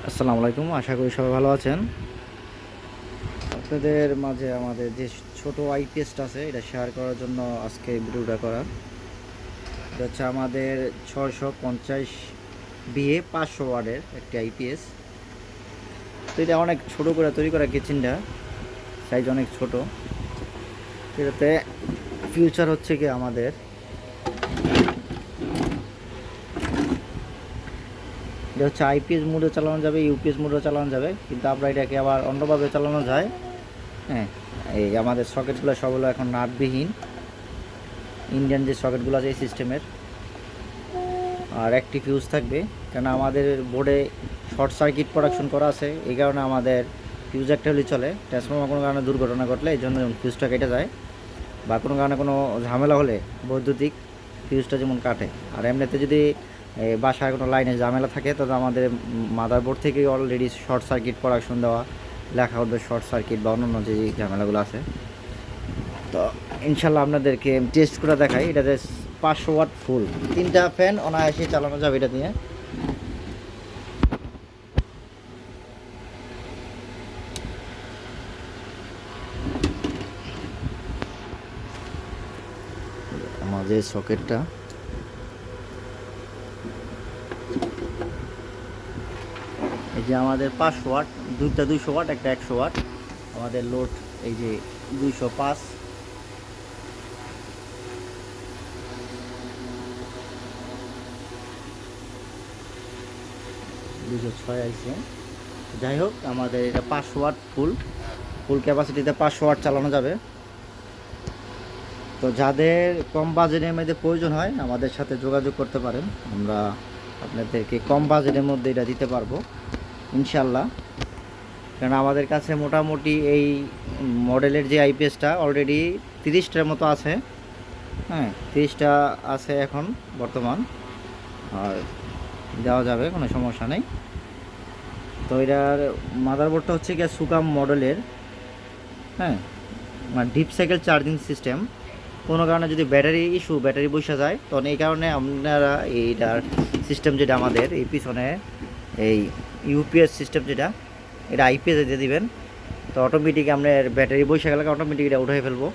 আসসালামু আলাইকুম, আশা করি সবাই ভালো আছেন। আপনাদের মাঝে আমাদের যে ছোট আইপিএসটা আছে এটা শেয়ার করার জন্য আজকে ভিডিওটা করা। এটা হচ্ছে আমাদের 650 বিএ 500 ওয়ার্ডের একটি আইপিএস। তো এটা অনেক ছোট করে তৈরি করা, কিচেনটা সাইজ অনেক ছোট। এটাতে ফিউচার হচ্ছে কি আমাদের এটা হচ্ছে আইপিএস মোডে চালানো যাবে, ইউপিএস মোডে চালানো যাবে, কিন্তু আমরা এটাকে আবার অন্যভাবে চালানো যায়। হ্যাঁ, এই আমাদের সকেটগুলো সব হলো এখন নাটবিহীন, ইন্ডিয়ান যে সকেটগুলো আছে এই সিস্টেমের। আর একটি ফিউজ থাকবে, কেন আমাদের বোর্ডে শর্ট সার্কিট প্রোডাকশন করা আছে, এই কারণে আমাদের ফিউজ একটা হলেই চলে। ট্রান্সফর্মার কোনো কারণে দুর্ঘটনা ঘটলে এই জন্য ফিউজটা কেটে যায়, বা কোনো কারণে কোনো ঝামেলা হলে বৈদ্যুতিক ফিউজটা যেমন কাটে। আর এমনিতে যদি বাসায় কোনো লাইনে ঝামেলা থাকে তবে আমাদের মাদারবোর্ড থেকেই অলরেডি শর্ট সার্কিট প্রোডাকশন দেওয়া লেখা হবে, শর্ট সার্কিট বা অন্যান্য যে ঝামেলাগুলো আছে। তো ইনশাল্লাহ আপনাদেরকে টেস্ট করে দেখাই। এটাতে 500 ওয়াট ফুল, 3টা ফ্যান অনায়াসে চালানো যাবে এটা দিয়ে। আমাদের সকেটটা এই যে আমাদের 500 ওয়াট, দুইটা 200 ওয়াট, একটা 100 ওয়াট। আমাদের লোড এই যে 205, 206 আইছে। যাই হোক, আমাদের এটা 500 ওয়াট ফুল ফুল ক্যাপাসিটিতে 500 ওয়াট চালানো যাবে। তো যাদের কম বাজেটের মধ্যে প্রয়োজন হয় আমাদের সাথে যোগাযোগ করতে পারেন, আমরা আপনাদেরকে কম বাজেটের মধ্যে এটা দিতে পারবো ইনশাল্লাহ। কারণ আমাদের কাছে মোটামুটি এই মডেলের যে আইপিএসটা অলরেডি 30টার মতো আছে। হ্যাঁ, 30টা আছে এখন বর্তমান, আর দেওয়া যাবে, কোনো সমস্যা নেই। তো এটার মাদারবোর্ডটা হচ্ছে গিয়ে সুকাম মডেলের। হ্যাঁ, মানে ডিপ সাইকেল চার্জিং সিস্টেম। কোনো কারণে যদি ব্যাটারি বসে যায়, তখন এই কারণে আপনারা এইটার সিস্টেম যেটা আমাদের এই পিছনে এই ইউপিএস সিস্টেম যেটা, এটা আইপিএস দিয়ে দিবেন। তো অটোমেটিক আপনার ব্যাটারি বসে গেলে অটোমেটিক এটা উঠে ফেলবো।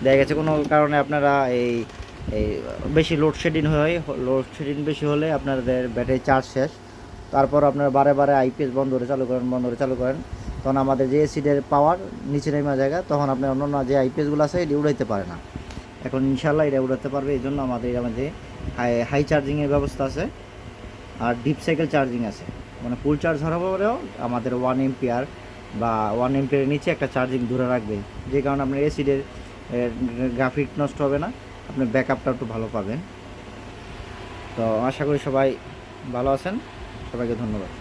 দেখা গেছে কোনো কারণে আপনারা এই এই বেশি লোডশেডিং বেশি হলে আপনাদের ব্যাটারি চার্জ শেষ, তারপর আপনারা বারে বারে আইপিএস বন্ধ করে চালু করেন, তখন আমাদের যে এসিডের পাওয়ার নিচে নেমে জায়গা, তখন আপনার অন্য যে আইপিএসগুলো আছে এটি উড়াইতে পারে না। এখন ইনশাল্লাহ এটা উড়াতে পারবে, এই জন্য আমাদের হাই চার্জিংয়ের ব্যবস্থা আছে, আর ডিপ সাইকেল চার্জিং আছে। মানে ফুল চার্জ হওয়ার পরেও আমাদের 1 এম্পিয়ার বা 1 এম্পিয়ারের নিচে একটা চার্জিং ধরে রাখবে, যে কারণে আপনার এসিডের গ্রাফিক নষ্ট হবে না, আপনি ব্যাকআপটা একটু ভালো পাবেন। তো আশা করি সবাই ভালো আছেন, সবাইকে ধন্যবাদ।